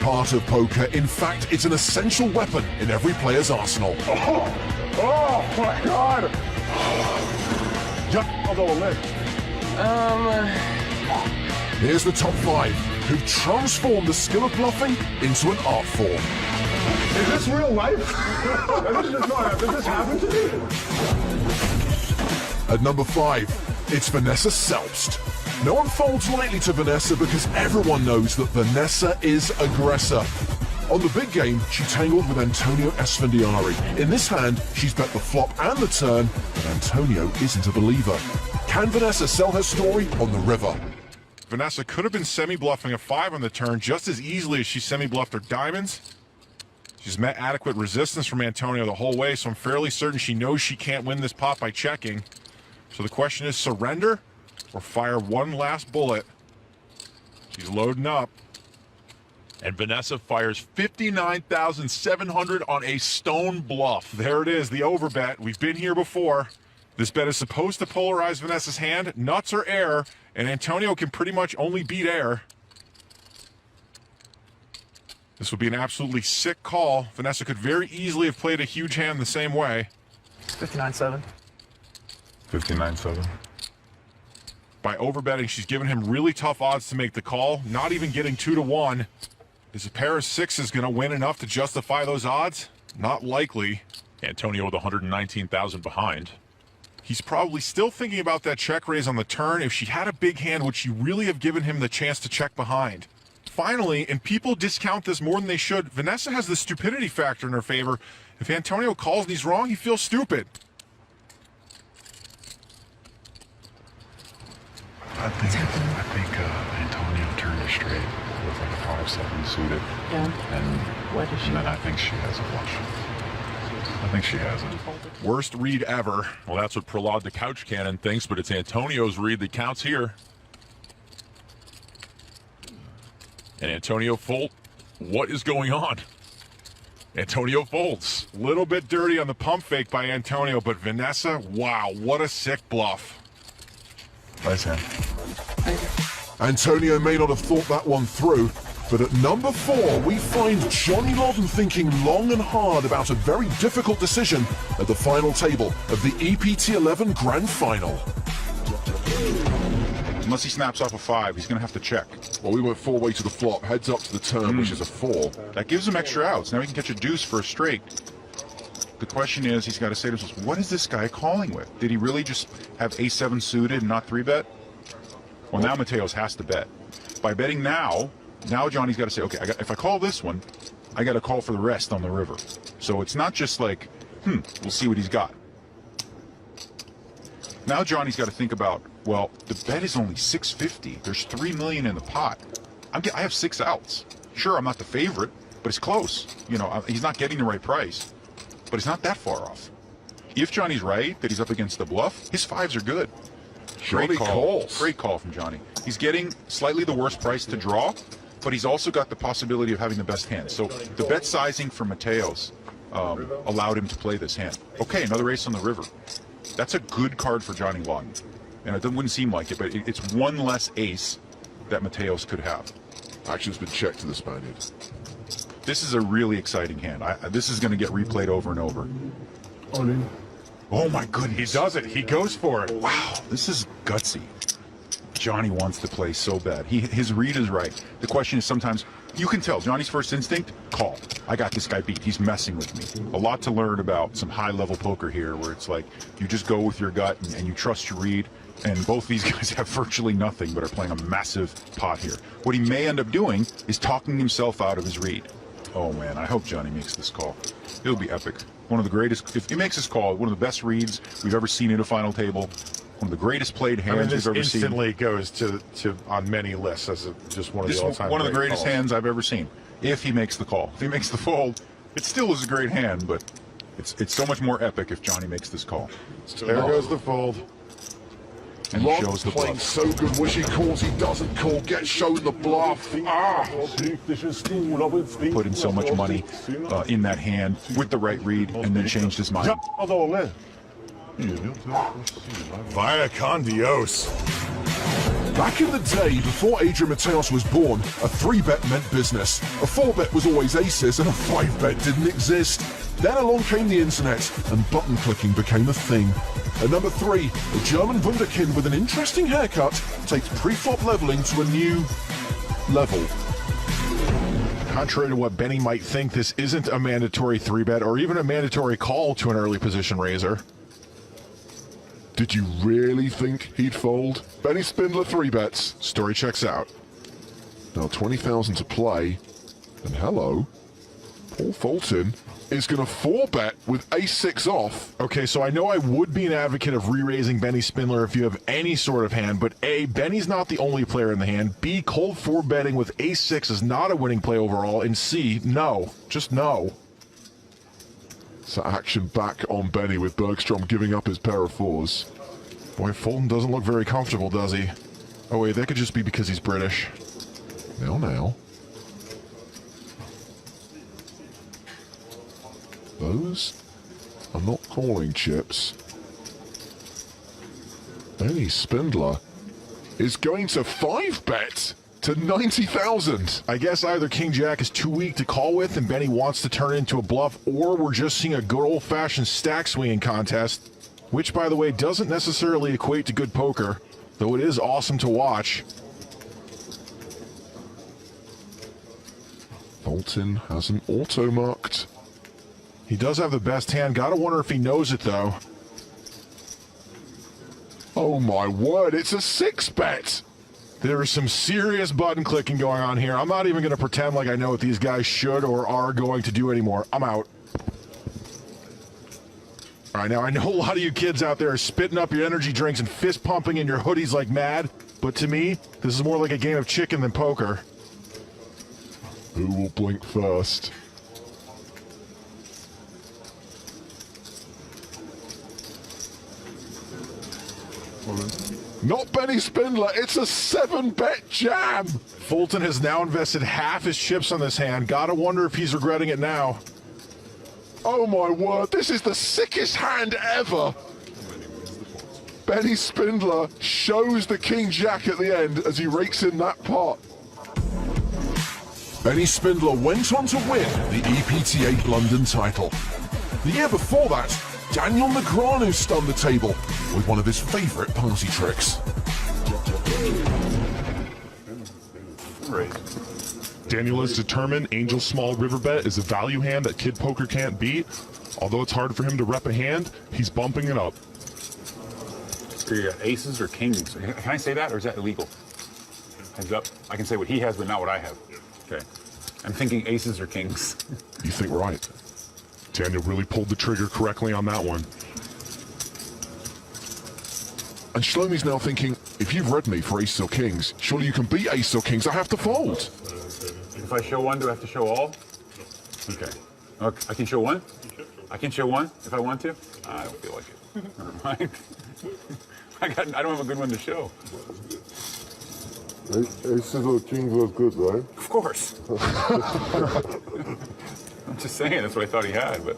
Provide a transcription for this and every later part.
part of poker. In fact, it's an essential weapon in every player's arsenal. Oh my God! Here's the top 5 who've transformed the skill of bluffing into an art form. Is this real life? Did this happen to me? At number 5, it's Vanessa Selbst. No one folds lightly to Vanessa because everyone knows that Vanessa is aggressor. On the big game, she tangled with Antonio Esfandiari. In this hand, she's bet the flop and the turn, but Antonio isn't a believer. Can Vanessa sell her story on the river? Vanessa could have been semi-bluffing a 5 on the turn just as easily as she semi-bluffed her diamonds. She's met adequate resistance from Antonio the whole way, so I'm fairly certain she knows she can't win this pot by checking. So the question is surrender or fire one last bullet. She's loading up. And Vanessa fires 59,700 on a stone bluff. There it is, the overbet. We've been here before. This bet is supposed to polarize Vanessa's hand, nuts or air, and Antonio can pretty much only beat air. This would be an absolutely sick call. Vanessa could very easily have played a huge hand the same way. 59-7. 59-7. By overbetting, she's given him really tough odds to make the call, not even getting 2-1. Is a pair of 6s going to win enough to justify those odds? Not likely. Antonio with 119,000 behind. He's probably still thinking about that check raise on the turn. If she had a big hand, would she really have given him the chance to check behind? Finally, and people discount this more than they should, Vanessa has the stupidity factor in her favor. If Antonio calls and he's wrong, he feels stupid. I think Antonio turned her straight with like a 5-7 suited. Yeah. And, What is she? and then I think she has a flush. I think she has it. Worst read ever. Well, that's what Prahlad the Couch Cannon thinks, but it's Antonio's read that counts here. And Antonio fold. What is going on? Antonio folds. Little bit dirty on the pump fake by Antonio, but Vanessa, wow, what a sick bluff. Nice hand. Antonio may not have thought that one through, but at number 4, we find Johnny Lodden thinking long and hard about a very difficult decision at the final table of the EPT 11 Grand Final. Unless he snaps off a 5, he's going to have to check. Well, we went 4-way to the flop, heads up to the turn, which is a 4. That gives him extra outs. Now he can catch a deuce for a straight. The question is, he's got to say to himself, what is this guy calling with? Did he really just have A7 suited and not 3-bet? Well, now Mateos has to bet. By betting now Johnny's got to say, okay, if I call this one, I got to call for the rest on the river. So it's not just like, we'll see what he's got. Now Johnny's got to think about, well, the bet is only 650. There's 3 million in the pot. I have 6 outs. Sure, I'm not the favorite, but it's close. You know, he's not getting the right price, but it's not that far off. If Johnny's right that he's up against the bluff, his 5s are good. Great call. Great call from Johnny. He's getting slightly the worst price to draw, but he's also got the possibility of having the best hand. So the bet sizing for Mateos allowed him to play this hand. Okay, another ace on the river. That's a good card for Johnny Lodden. And it wouldn't seem like it, but it's one less ace that Mateos could have. Action's been checked to the Spaniard. This is a really exciting hand. This is going to get replayed over and over. Oh my goodness. He does it. He goes for it. Wow, this is gutsy. Johnny wants to play so bad. His read is right. The question is sometimes, you can tell, Johnny's first instinct, call. I got this guy beat. He's messing with me. A lot to learn about some high-level poker here where it's like you just go with your gut and you trust your read. And both these guys have virtually nothing but are playing a massive pot here. What he may end up doing is talking himself out of his read. Oh man, I hope Johnny makes this call. It'll be epic. One of the greatest, if he makes this call, one of the best reads we've ever seen at a final table. One of the greatest played hands we've ever seen. Instantly goes to on many lists as just one of the all-time one of the greatest calls. hands I've ever seen. If he makes the call, if he makes the fold, it still is a great hand, but it's so much more epic if Johnny makes this call. There goes the fold. And he shows the playing bluff. so good, wish he calls, he doesn't call, gets shown the bluff. Put in so much money in that hand with the right read and then changed his mind. Vaya con Dios. Back in the day, before Adrian Mateos was born, a 3-bet meant business. A 4-bet was always aces, and a 5-bet didn't exist. Then along came the internet, and button clicking became a thing. At number 3, a German wunderkind with an interesting haircut takes pre-flop leveling to a new level. Contrary to what Benny might think, this isn't a mandatory 3-bet or even a mandatory call to an early position raiser. Did you really think he'd fold? Benny Spindler 3-bets. Story checks out. Now 20,000 to play, and hello, Paul Fulton is going to 4-bet with ace-6 off. Okay, so I know I would be an advocate of re-raising Benny Spindler if you have any sort of hand, but A, Benny's not the only player in the hand, B, cold 4-betting with ace-6 is not a winning play overall, and C, no. Just no. So action back on Benny with Bergstrom giving up his pair of 4s. Boy, Fulton doesn't look very comfortable, does he? Oh wait, that could just be because he's British. Now. Those are not calling chips. Benny Spindler is going to 5-bet to 90,000. I guess either King Jack is too weak to call with and Benny wants to turn it into a bluff, or we're just seeing a good old-fashioned stack swinging contest, which, by the way, doesn't necessarily equate to good poker, though it is awesome to watch. Fulton has an auto-marked. He does have the best hand. Gotta wonder if he knows it, though. Oh my word, it's a 6-bet! There is some serious button clicking going on here. I'm not even going to pretend like I know what these guys should or are going to do anymore. I'm out. All right, now I know a lot of you kids out there are spitting up your energy drinks and fist pumping in your hoodies like mad, but to me, this is more like a game of chicken than poker. Who will blink first? Not Benny Spindler, it's a 7-bet jam! Fulton has now invested half his chips on this hand. Gotta wonder if he's regretting it now. Oh my word, this is the sickest hand ever! Benny Spindler shows the King Jack at the end as he rakes in that pot. Benny Spindler went on to win the EPT8 London title. The year before that, Daniel Negreanu stunned the table with one of his favorite party tricks. Daniel is determined Angel Small River Bet is a value hand that Kid Poker can't beat. Although it's hard for him to rep a hand, he's bumping it up. So you got aces or kings? Can I say that, or is that illegal? Heads up. I can say what he has, but not what I have. Okay. I'm thinking aces or kings. You think right. Daniel really pulled the trigger correctly on that one. And Shlomi's now thinking, if you've read me for ace or kings, surely you can beat ace or kings, I have to fold. If I show one, do I have to show all? Okay. I can show one? I can show one if I want to? I don't feel like it. Never mind. I don't have a good one to show. Aces or kings was good, right? Of course. I'm just saying, that's what I thought he had, but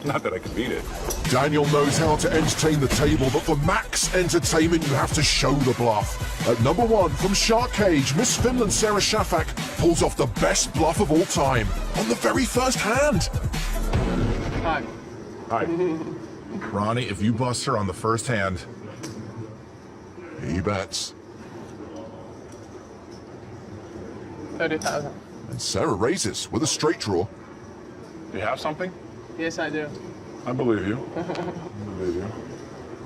not that I could beat it. Daniel knows how to entertain the table, but for max entertainment, you have to show the bluff. At number 1, from Shark Cage, Miss Finland Sarah Shafak pulls off the best bluff of all time on the very first hand. Hi. Hi. Ronnie, if you bust her on the first hand, He bets. 30,000. And Sarah raises with a straight draw. Do you have something? Yes, I do. I believe you.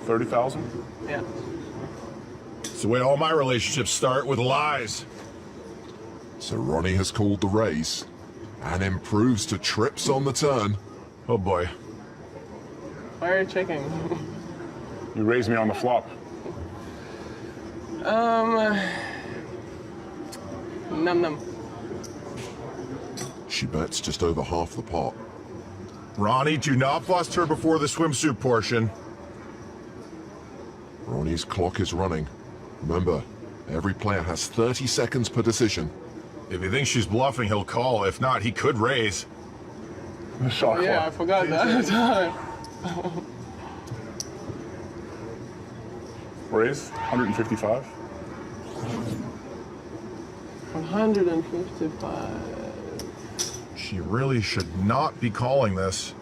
30,000? Yeah. it's the way all my relationships start, with lies. So Ronnie has called the raise and improves to trips on the turn. Oh boy. Why are you checking? You raised me on the flop. Num. She bets just over half the pot. Ronnie, do not bust her before the swimsuit portion. Ronnie's clock is running. Remember, every player has 30 seconds per decision. If he thinks she's bluffing, he'll call. If not, he could raise. The shot Yeah, I forgot that. Raise? 155? $155. She really should not be calling this.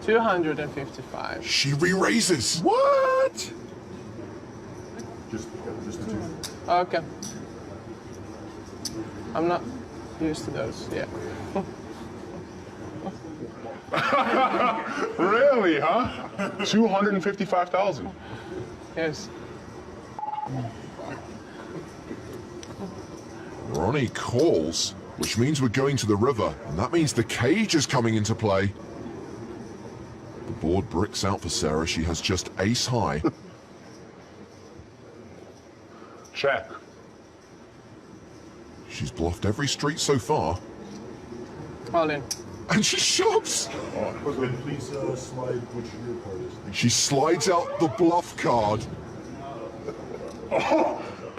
$255. She re-raises. What? Okay. I'm not used to those. Yeah. Really, huh? 255,000. Yes. Ronnie calls, which means we're going to the river, and that means the cage is coming into play. The board bricks out for Sarah. She has just ace high. Check. She's bluffed every street so far, All in. and she shoves. Please slide which your part is. She slides out the bluff card.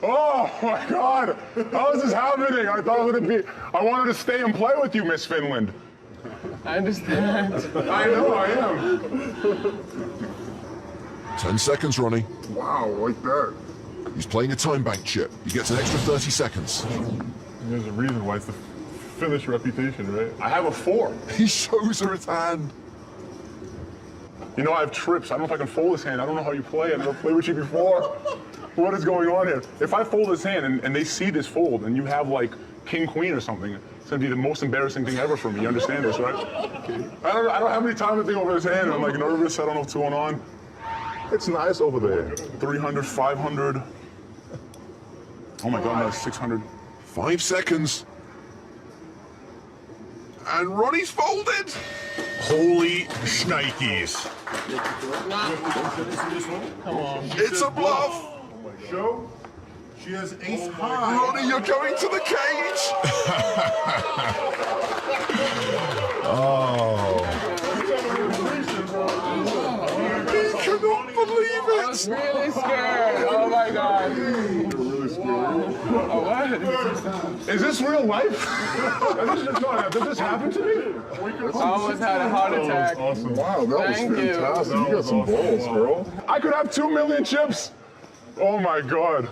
Oh my God! How is this happening? I thought it would be. I wanted to stay and play with you, Miss Finland. I understand. I know I am. 10 seconds, Ronnie. Wow, like that. He's playing a time bank chip. He gets an extra 30 seconds. There's a reason why it's the Finnish reputation, right? I have a 4. He shows her his hand. You know I have trips. I don't know if I can fold this hand. I don't know how you play. I've never played with you before. What is going on here? If I fold this hand and they see this fold and you have like king queen or something, it's gonna be the most embarrassing thing ever for me. You understand this, right? I don't have any time to think over this hand. I'm like nervous. I don't know what's going on. It's nice over there. 300, 500. Oh my God, that's 600. 5 seconds. And Ronnie's folded. Holy shnikes. Come on. It's a bluff. Show. She has ace high. Ronnie, you're going to the cage. Oh. He cannot believe I was it. really scared. Oh my God. Oh, what? Is this real life? Did this happen to me? I almost had a heart attack. Awesome. Wow, that Thank was you. fantastic. You got some balls, girl. I could have 2 million chips. Oh my God.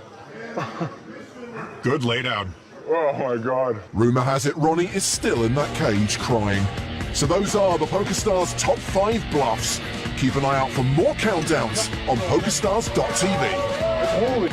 Good laydown. Oh my God. Rumor has it Ronnie is still in that cage crying. So those are the PokerStars top 5 bluffs. Keep an eye out for more countdowns on pokerstars.tv. Holy.